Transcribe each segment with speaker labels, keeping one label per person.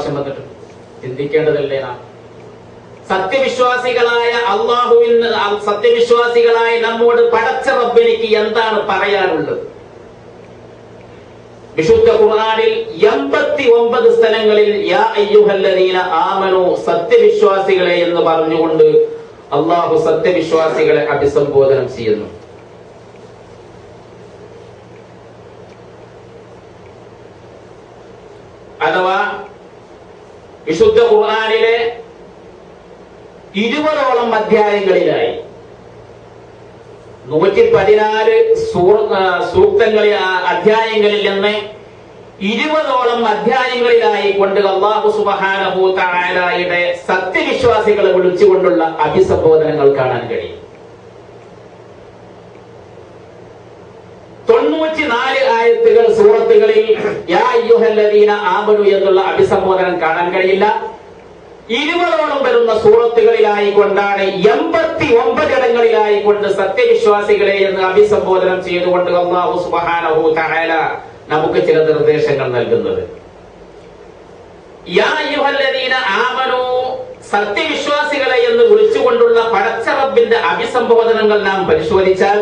Speaker 1: ആവശ്യം വന്നിട്ടുണ്ട്. ചിന്തിക്കേണ്ടതല്ലേ നാം? സത്യവിശ്വാസികളായ നമ്മോട് പടച്ച റബ്ബിനിക്ക് എന്താണ് പറയാനുള്ളത്? വിശുദ്ധ ഖുർആനിൽ 89 സ്ഥലങ്ങളിൽ യാ അയ്യുഹല്ലദീന ആമനു, സത്യവിശ്വാസികളെ എന്ന് പറഞ്ഞുകൊണ്ട് അല്ലാഹു സത്യവിശ്വാസികളെ അഭിസംബോധന ചെയ്യുന്നു. അഥവാ വിശുദ്ധ ഖുർആനിലെ 20ഓളം അധ്യായങ്ങളിലായി 114 സൂക്തങ്ങളിൽ അധ്യായങ്ങളിൽ നിന്ന് 20ഓളം അധ്യായങ്ങളിലായി കൊണ്ട് അല്ലാഹു സുബ്ഹാനഹു വ തആലയുടെ സത്യവിശ്വാസികളെ വിളിച്ചുകൊണ്ടുള്ള അഭിസംബോധനകൾ കാണാൻ കഴിയും. 94 ആയത്തുകൾ സൂറത്തുകളിൽ യാ അയ്യുഹല്ലദീന ആമനു എന്നുള്ള അഭിസംബോധനം കാണാൻ കഴിയില്ല. 20ഓളം വരുന്ന സൂറത്തുകളിലായി കൊണ്ടാണ് 89 ഇടങ്ങളിലായി കൊണ്ട് സത്യവിശ്വാസികളെ എന്ന് അഭിസംബോധനം ചെയ്തുകൊണ്ട് അല്ലാഹു സുബ്ഹാനഹു വ തആല നമുക്ക് ചില നിർദ്ദേശങ്ങൾ നൽകുന്നത്. യാ അയ്യുഹല്ലദീന ആമനു, സത്യവിശ്വാസികളെ എന്ന് വിളിച്ചുകൊണ്ടുള്ള പടച്ച റബ്ബിന്റെ അഭിസംബോധനങ്ങൾ നാം പരിശോധിച്ചാൽ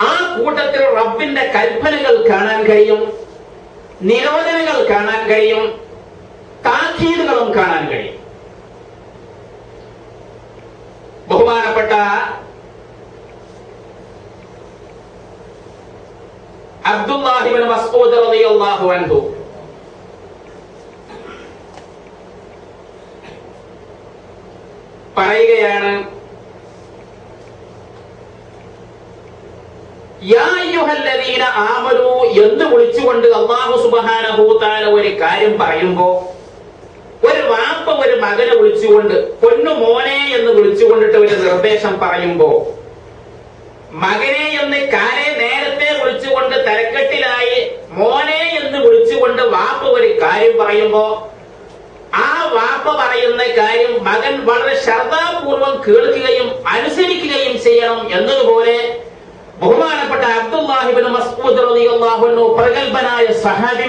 Speaker 1: ആ കൂട്ടത്തിൽ റബ്ബിന്റെ കൽപ്പനകൾ കാണാൻ കഴിയും, നിരോധനങ്ങൾ കാണാൻ കഴിയും, താക്കീതുകളും കാണാൻ കഴിയും. ബഹുമാനപ്പെട്ട അബ്ദുല്ലാഹി ഇബ്നു മസ്ഊദ് റളിയല്ലാഹു അൻഹു പറയുകയാണ്, യാ അയ്യുഹല്ലദീന ആമനു എന്ന് വിളിച്ചുകൊണ്ട് അല്ലാഹു സുബ്ഹാനഹു വ തആല ഒരു കാര്യം പറയുമ്പോ, ഒരു വാപ്പ ഒരു മകനെ വിളിച്ചുകൊണ്ട് പൊന്നു മോനെ എന്ന് വിളിച്ചുകൊണ്ടിട്ട് ഒരു നിർദ്ദേശം പറയുമ്പോ, മകനെ എന്ന് കാലെ നേരത്തെ വിളിച്ചുകൊണ്ട് തലക്കെട്ടിലായി മോനെ എന്ന് വിളിച്ചുകൊണ്ട് വാപ്പ ഒരു കാര്യം പറയുമ്പോ, ആ വാപ്പ പറയുന്ന കാര്യം മകൻ വളരെ ശ്രദ്ധാപൂർവം കേൾക്കുകയും അനുസരിക്കുകയും ചെയ്യണം എന്നതുപോലെ ബഹുമാനപ്പെട്ട അബ്ദുല്ലാഹി ഇബ്നു മസ്ഊദ് റളിയല്ലാഹു അൻഹു പ്രഗൽഭനായ സഹാബി